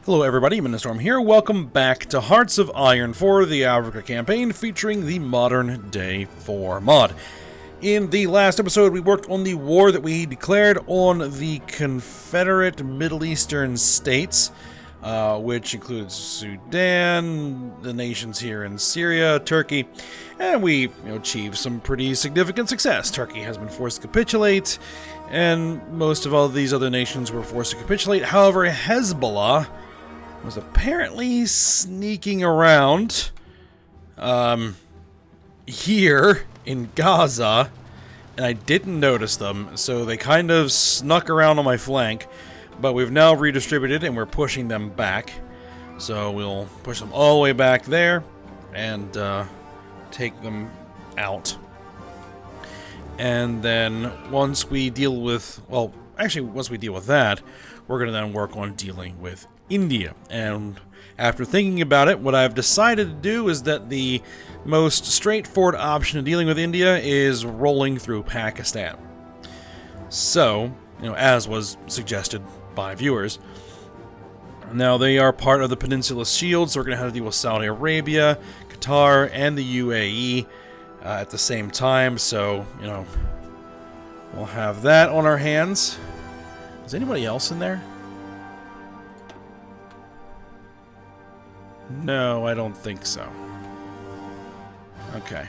Hello everybody, Storm here. Welcome back to Hearts of Iron for the Africa campaign featuring the Modern Day 4 mod. In the last episode, we worked on the war that we declared on the Confederate Middle Eastern states, which includes Sudan, the nations here in Syria, Turkey, and we achieved some pretty significant success. Turkey has been forced to capitulate, and most of all these other nations were forced to capitulate. However, Hezbollah was apparently sneaking around here in Gaza, and I didn't notice them, so they kind of snuck around on my flank, but we've now redistributed and we're pushing them back. So we'll push them all the way back there and take them out. And then once we deal with, once we deal with that, we're going to then work on dealing with India. And after thinking about it, what I've decided to do is that the most straightforward option of dealing with India is rolling through Pakistan. So, as was suggested by viewers, now they are part of the Peninsula Shield, so we're going to have to deal with Saudi Arabia, Qatar, and the UAE at the same time. So, we'll have that on our hands. Is anybody else in there? No, I don't think so. Okay.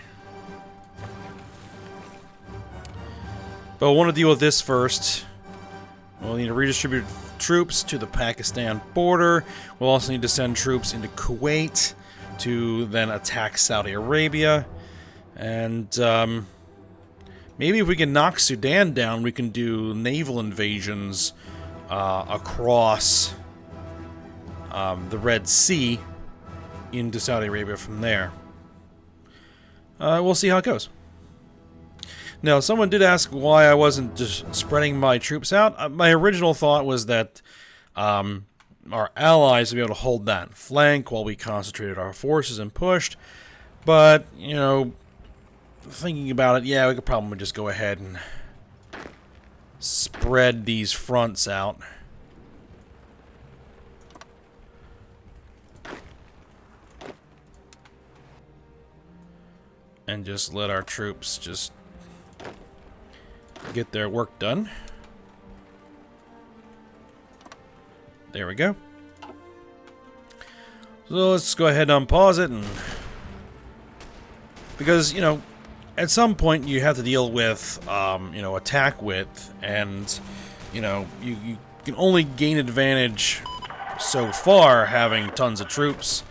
But we'll want to deal with this first. We'll need to redistribute troops to the Pakistan border. We'll also need to send troops into Kuwait to then attack Saudi Arabia. And maybe if we can knock Sudan down, we can do naval invasions across the Red Sea into Saudi Arabia from there. We'll see how it goes. Now, someone did ask why I wasn't just spreading my troops out. My original thought was that our allies would be able to hold that flank while we concentrated our forces and pushed. But, thinking about it, yeah, we could probably just go ahead and spread these fronts out. And just let our troops just get their work done. There we go. So let's go ahead and unpause it, and because at some point you have to deal with attack width, and you can only gain advantage so far having tons of troops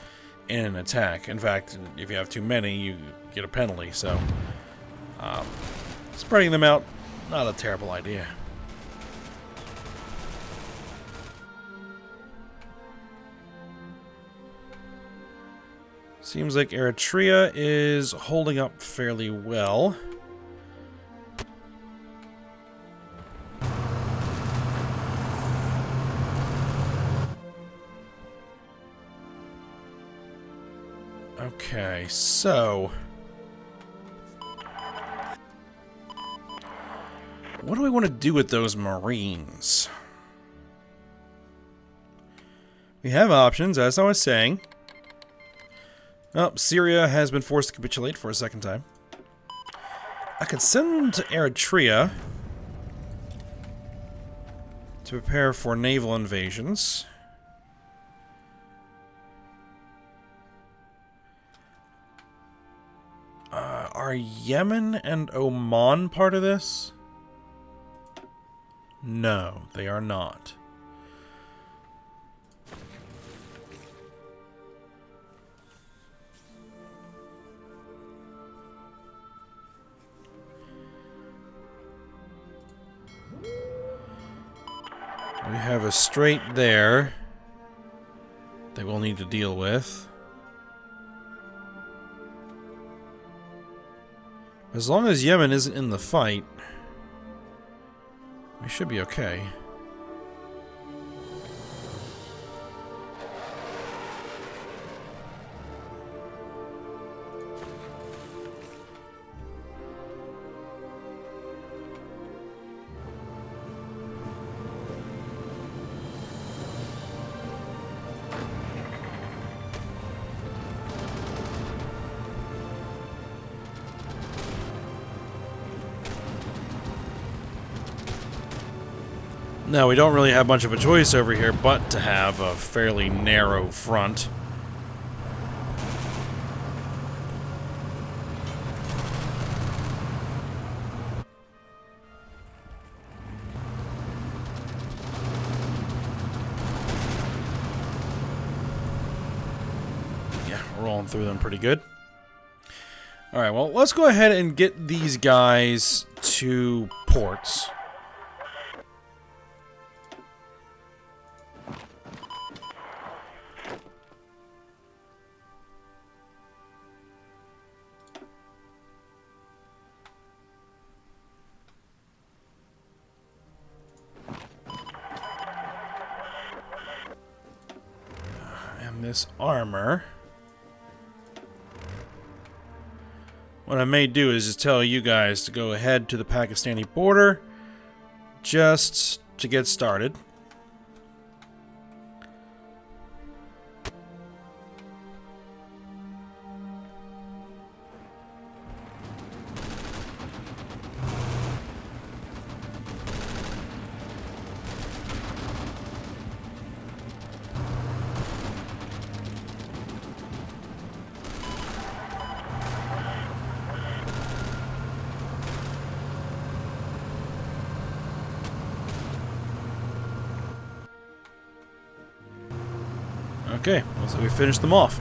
in an attack. In fact, if you have too many, you get a penalty. So spreading them out, not a terrible idea. Seems like Eritrea is holding up fairly well. Okay, so what do we want to do with those Marines? We have options, as I was saying. Oh, Syria has been forced to capitulate for a second time. I could send them to Eritrea to prepare for naval invasions. Are Yemen and Oman part of this? No, they are not. We have a strait there that we'll need to deal with. As long as Yemen isn't in the fight, we should be okay. Now, we don't really have much of a choice over here but to have a fairly narrow front. Yeah, rolling through them pretty good. Alright, well, let's go ahead and get these guys to ports. And this armor... What I may do is just tell you guys to go ahead to the Pakistani border just to get started. Okay, well, so we finished them off.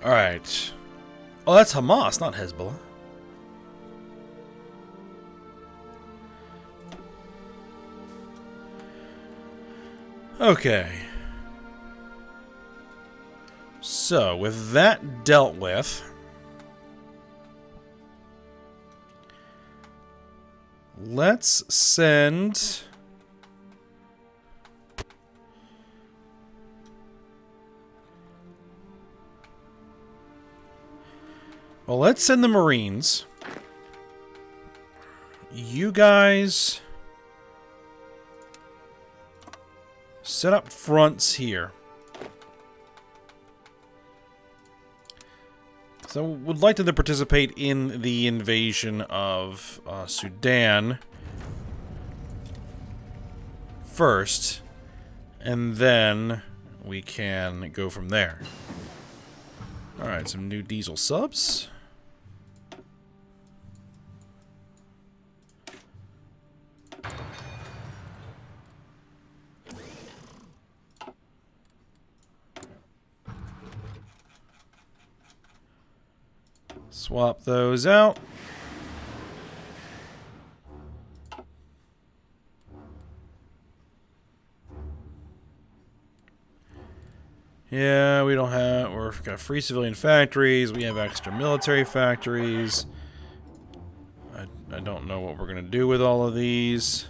Alright. Oh, that's Hamas, not Hezbollah. Okay. So, with that dealt with... let's send... well, let's send the Marines. You guys... set up fronts here. So I would like them to participate in the invasion of Sudan first, and then we can go from there. Alright, some new diesel subs. Swap those out. Yeah, we don't have... we've got free civilian factories. We have extra military factories. I don't know what we're going to do with all of these.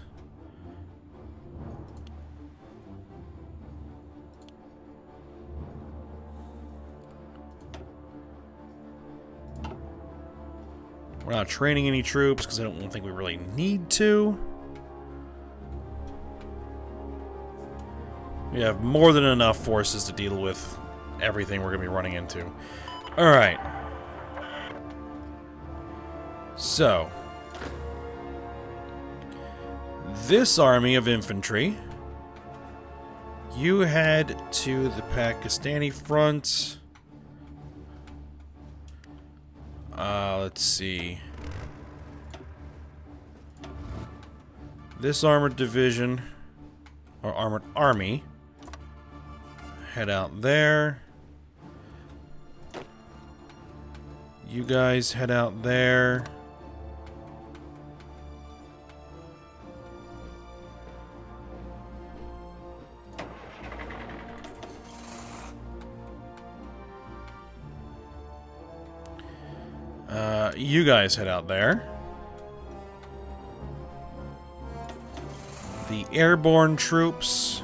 We're not training any troops because I don't think we really need to. We have more than enough forces to deal with everything we're going to be running into. Alright. So. This army of infantry. You head to the Pakistani front. Let's see. This armored division, or armored army, head out there. You guys head out there. You guys head out there. The airborne troops.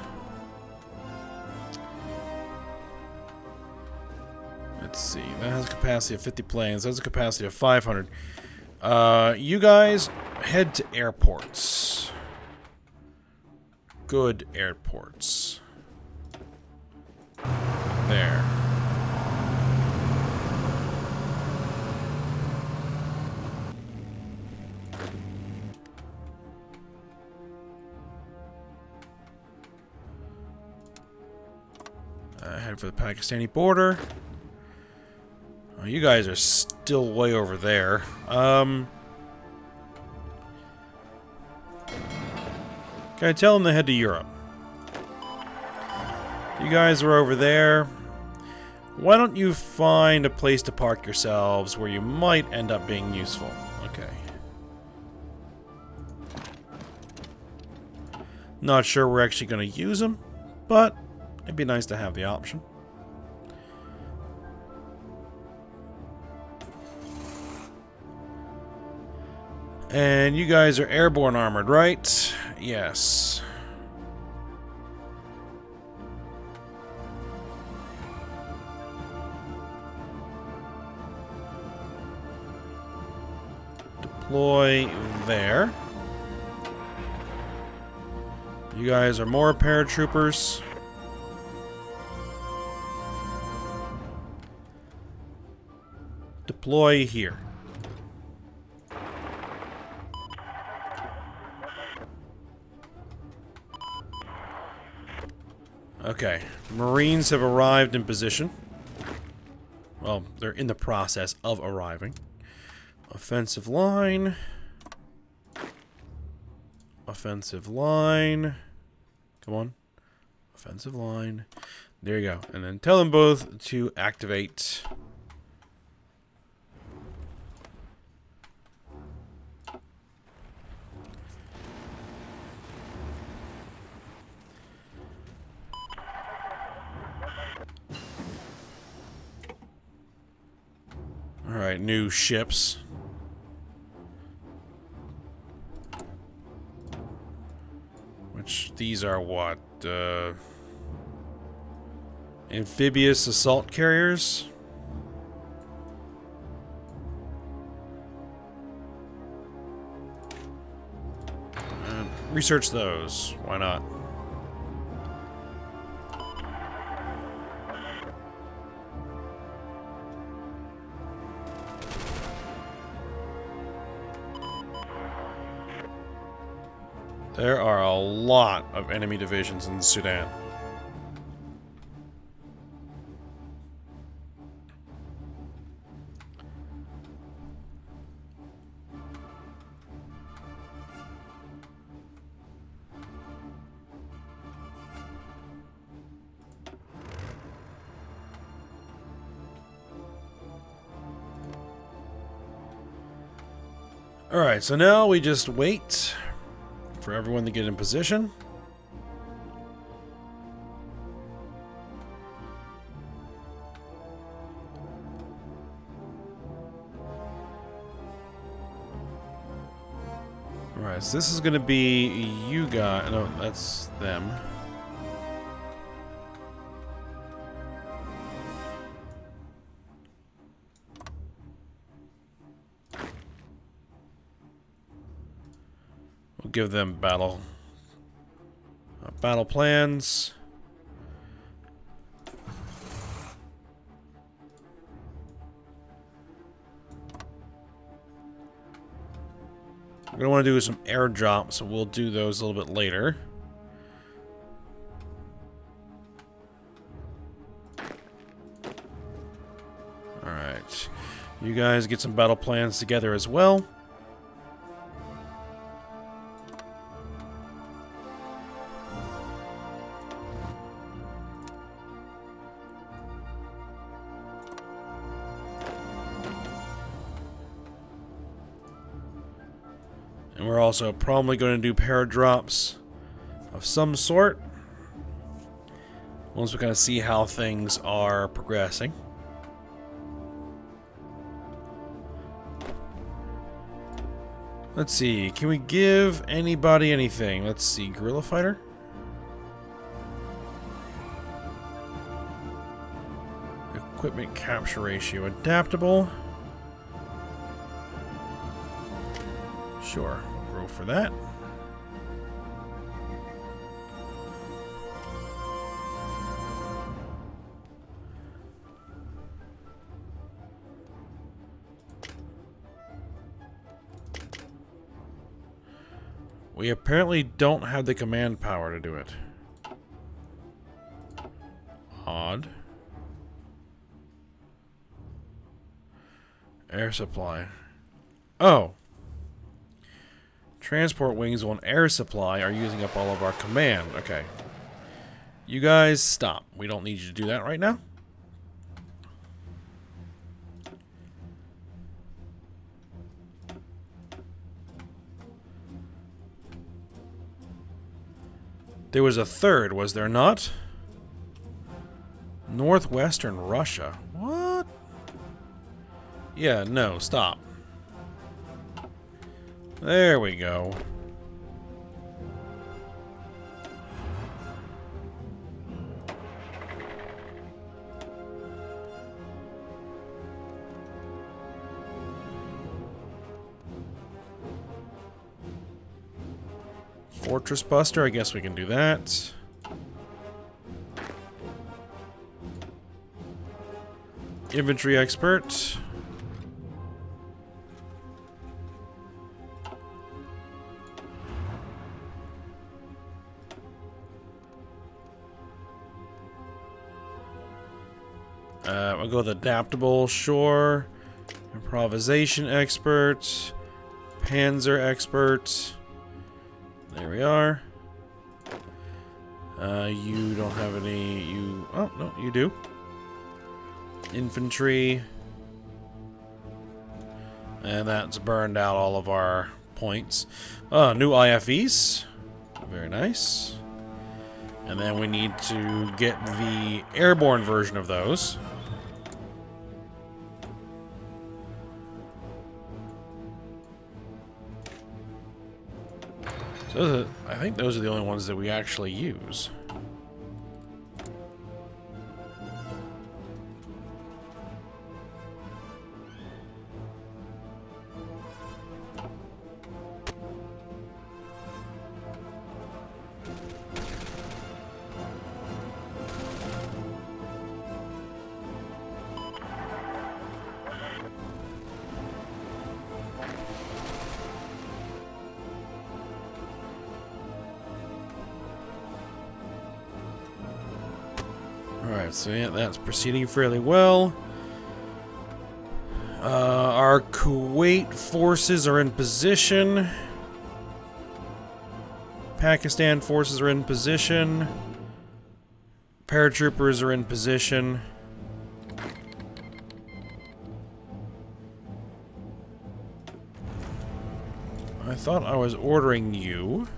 Let's see. That has a capacity of 50 planes. That has a capacity of 500. You guys head to airports. Good airports. There. head for the Pakistani border. Oh, you guys are still way over there. Can I tell them to head to Europe? You guys are over there. Why don't you find a place to park yourselves where you might end up being useful? Okay. Not sure we're actually going to use them, but it'd be nice to have the option. And you guys are airborne armored, right? Yes. Deploy there. You guys are more paratroopers. Deploy here. Okay, Marines have arrived in position. Well, they're in the process of arriving. Offensive line. Offensive line. Come on. Offensive line. There you go. And then tell them both to activate. Alright, new ships. Which, these are what? Amphibious assault carriers? Research those. Why not? There are a lot of enemy divisions in Sudan. Alright, so now we just wait for everyone to get in position. Alright, so this is going to be you guys. No, that's them. We'll give them battle plans. We're going to want to do some airdrops, so we'll do those a little bit later. Alright. You guys get some battle plans together as well. And we're also probably going to do paradrops of some sort once we kind of see how things are progressing. Let's see, can we give anybody anything? Let's see, guerrilla fighter? Equipment capture ratio adaptable. Sure, we'll go for that. We apparently don't have the command power to do it. Odd. Air supply. Oh. Transport wings on air supply are using up all of our command. Okay. You guys, stop. We don't need you to do that right now. There was a third, was there not? Northwestern Russia. What? Yeah, no, stop. There we go. Fortress Buster, I guess we can do that. Infantry Expert. I'll go with Adaptable, sure. Improvisation Expert. Panzer Expert. There we are. You don't have any... You... Oh, no, you do. Infantry. And that's burned out all of our points. New IFEs. Very nice. And then we need to get the airborne version of those. So I think those are the only ones that we actually use. Alright, so yeah, that's proceeding fairly well. Our Kuwait forces are in position. Pakistan forces are in position. Paratroopers are in position. I thought I was ordering you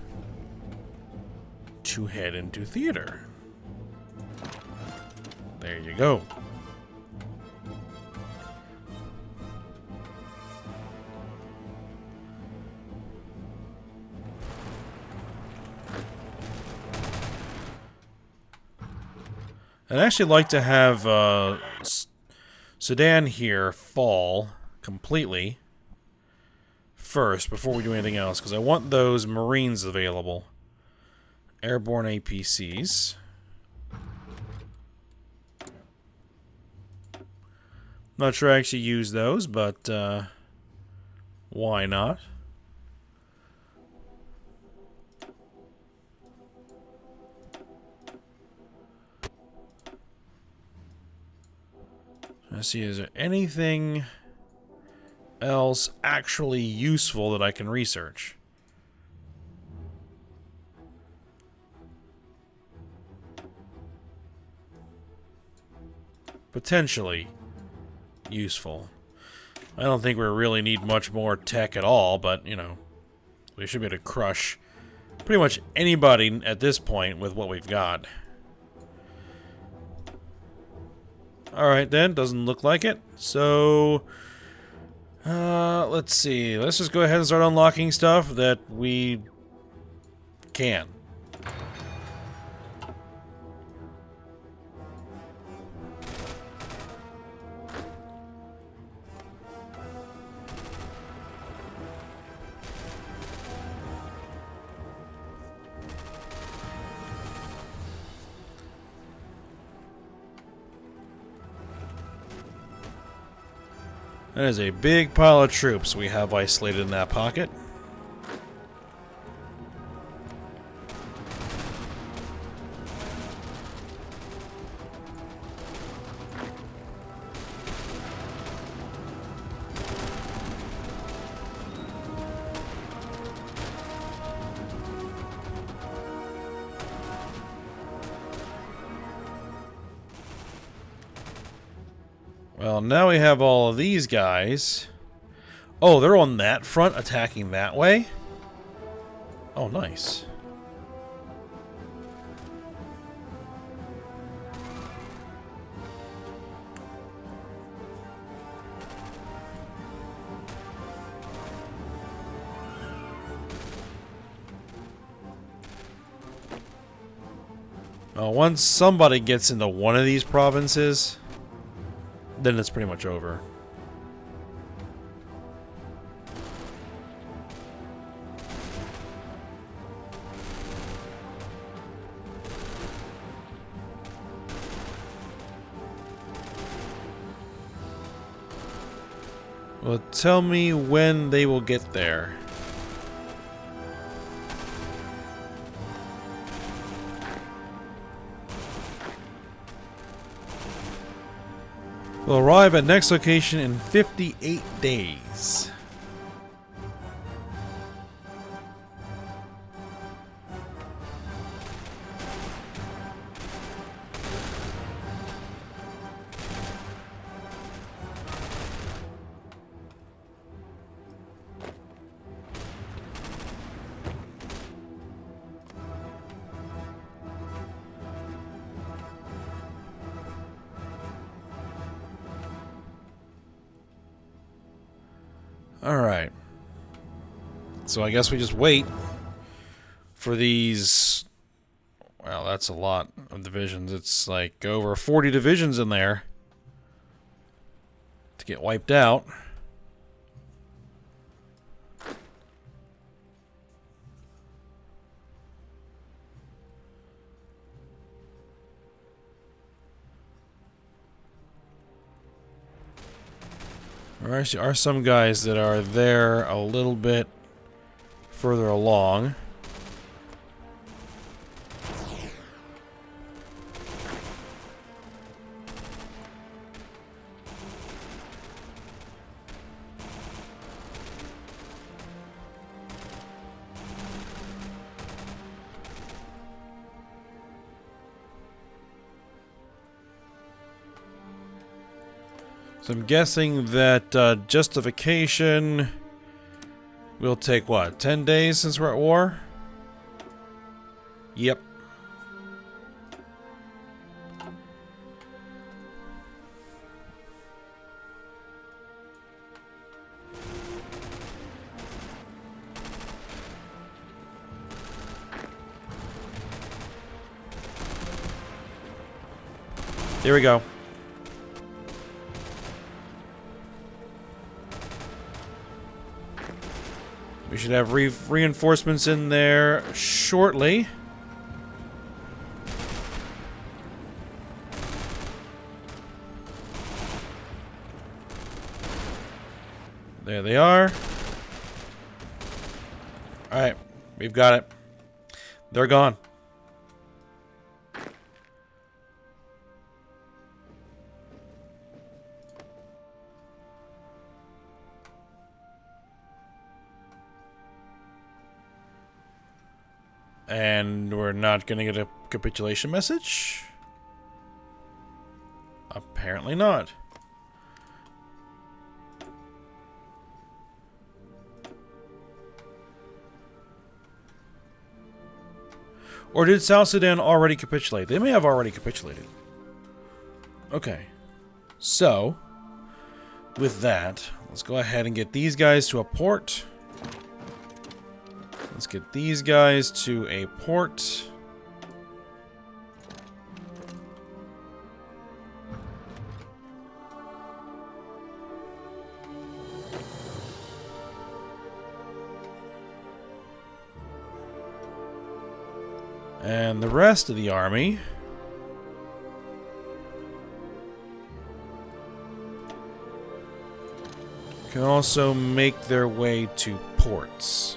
to head into theater. There you go. I'd actually like to have Sudan here fall completely first before we do anything else, because I want those Marines available. Airborne APCs. Not sure I actually use those, but why not? Let's see, is there anything else actually useful that I can research? Potentially useful. I don't think we really need much more tech at all, but, you know, we should be able to crush pretty much anybody at this point with what we've got. Alright then, doesn't look like it. So, let's see. Let's just go ahead and start unlocking stuff that we can. That is a big pile of troops we have isolated in that pocket. Well, now we have all of these guys. Oh, they're on that front, attacking that way? Oh, nice. Once somebody gets into one of these provinces, then it's pretty much over. Well, tell me when they will get there. We'll arrive at next location in 58 days. Alright. So I guess we just wait for these... Well, that's a lot of divisions. It's like over 40 divisions in there to get wiped out. There actually are some guys that are there a little bit further along. So I'm guessing that justification will take, what, 10 days since we're at war? Yep. Here we go. We should have reinforcements in there shortly. There they are. Alright, we've got it. They're gone. And we're not going to get a capitulation message? Apparently not. Or did South Sudan already capitulate? They may have already capitulated. Okay. So, with that, let's go ahead and get these guys to a port. Let's get these guys to a port. And the rest of the army can also make their way to ports.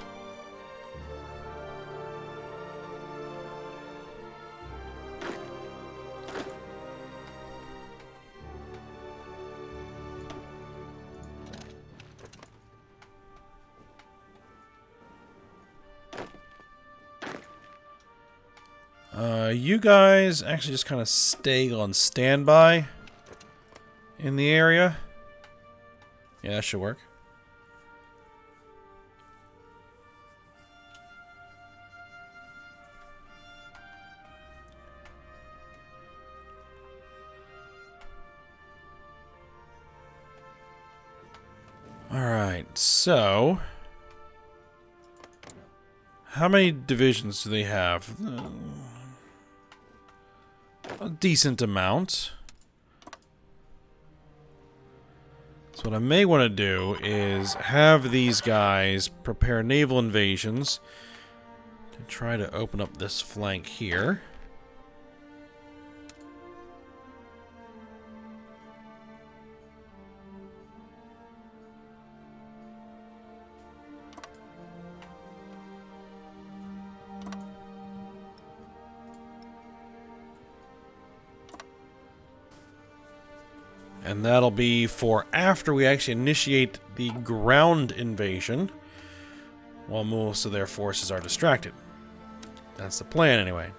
You guys actually just kind of stay on standby in the area. Yeah, that should work. Alright, so... how many divisions do they have? A decent amount. So what I may want to do is have these guys prepare naval invasions to try to open up this flank here. And that'll be for after we actually initiate the ground invasion, while most of their forces are distracted. That's the plan, anyway.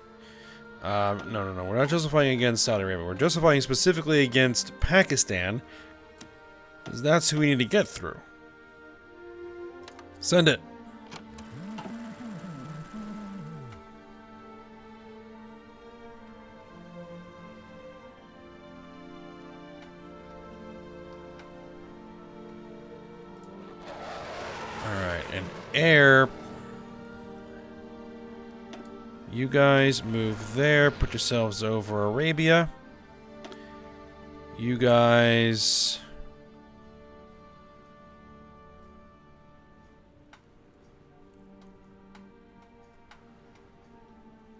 No. We're not justifying against Saudi Arabia. We're justifying specifically against Pakistan, because that's who we need to get through. Send it. Air. You guys move there. Put yourselves over Arabia. You guys...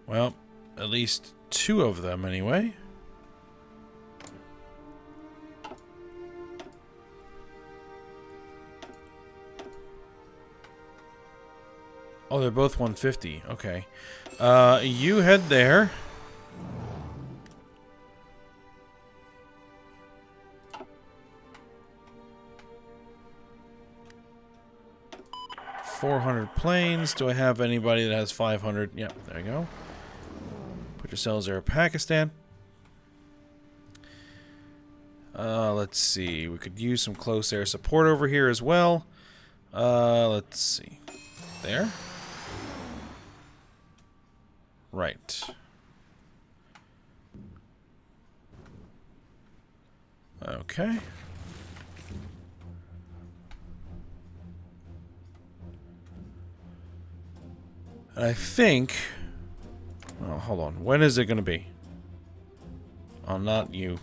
well, at least 2 of them anyway. Oh, they're both 150. Okay. You head there. $400 planes. Do I have anybody that has 500? Yep, there you go. Put yourselves there, Pakistan. Let's see. We could use some close air support over here as well. Let's see. There. Right. Okay. And I think... oh, hold on. When is it going to be? Oh, not you.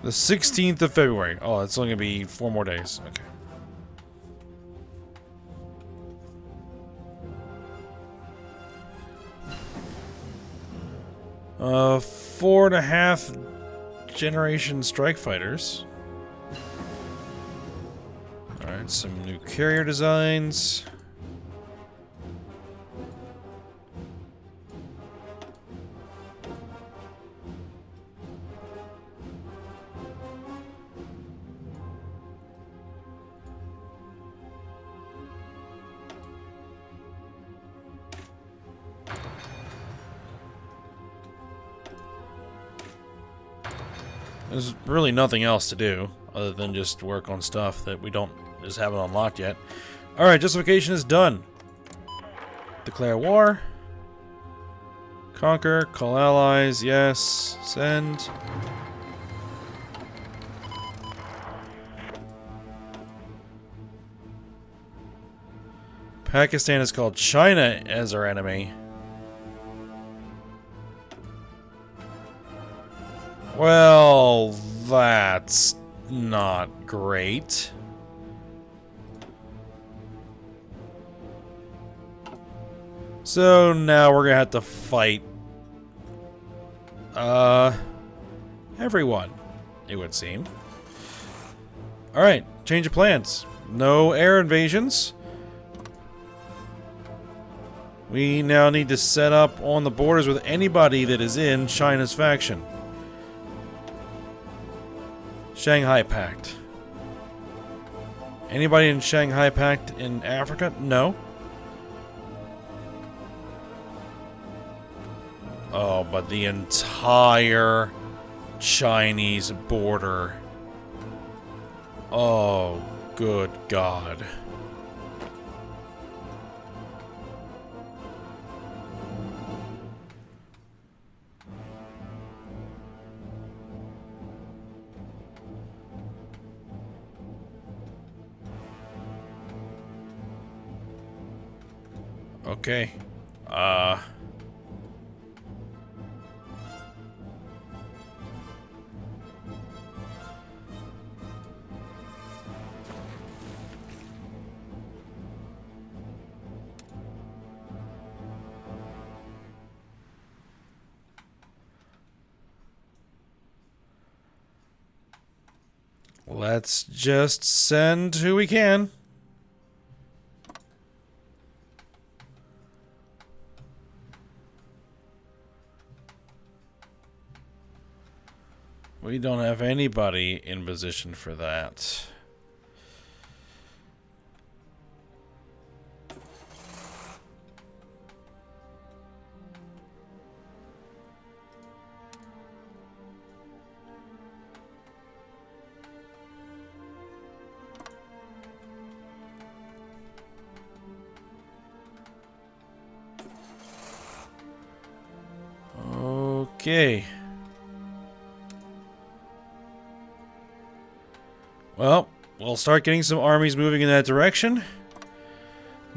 The 16th of February. Oh, it's only going to be 4 more days. Okay. 4.5 generation strike fighters. Alright, some new carrier designs. There's really nothing else to do other than just work on stuff that we just haven't unlocked yet. Alright, justification is done. Declare war. Conquer. Call allies. Yes. Send. Pakistan has called China as our enemy. Well, that's not great. So now we're gonna have to fight everyone, it would seem. Alright, change of plans. No air invasions. We now need to set up on the borders with anybody that is in China's faction. Shanghai Pact. Anybody in Shanghai Pact in Africa? No. Oh, but the entire Chinese border. Oh, good God. Okay. Let's just send who we can. We don't have anybody in position for that. Okay. Well, we'll start getting some armies moving in that direction.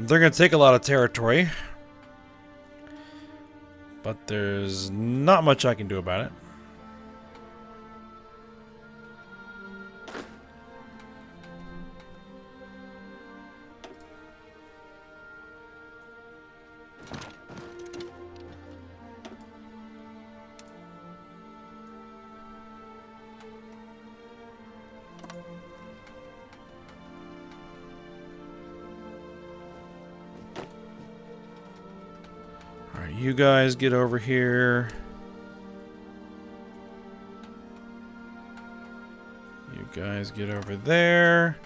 They're going to take a lot of territory. But there's not much I can do about it. You guys get over here. You guys get over there.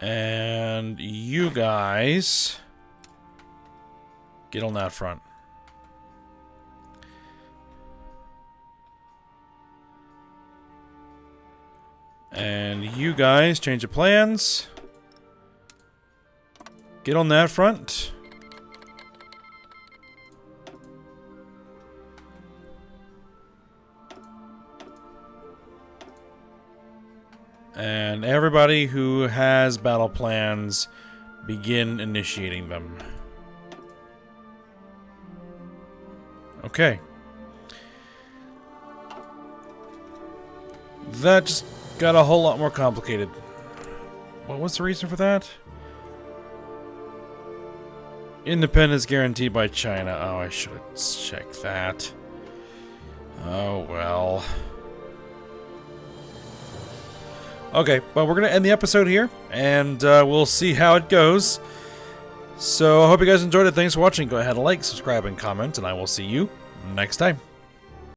And you guys get on that front. And you guys change the plans. Get on that front. And everybody who has battle plans, begin initiating them. Okay. That just got a whole lot more complicated. What was the reason for that? Independence guaranteed by China. Oh, I should have checked that. Oh, well. Okay, well, we're going to end the episode here, and we'll see how it goes. So, I hope you guys enjoyed it. Thanks for watching. Go ahead and like, subscribe, and comment, and I will see you next time.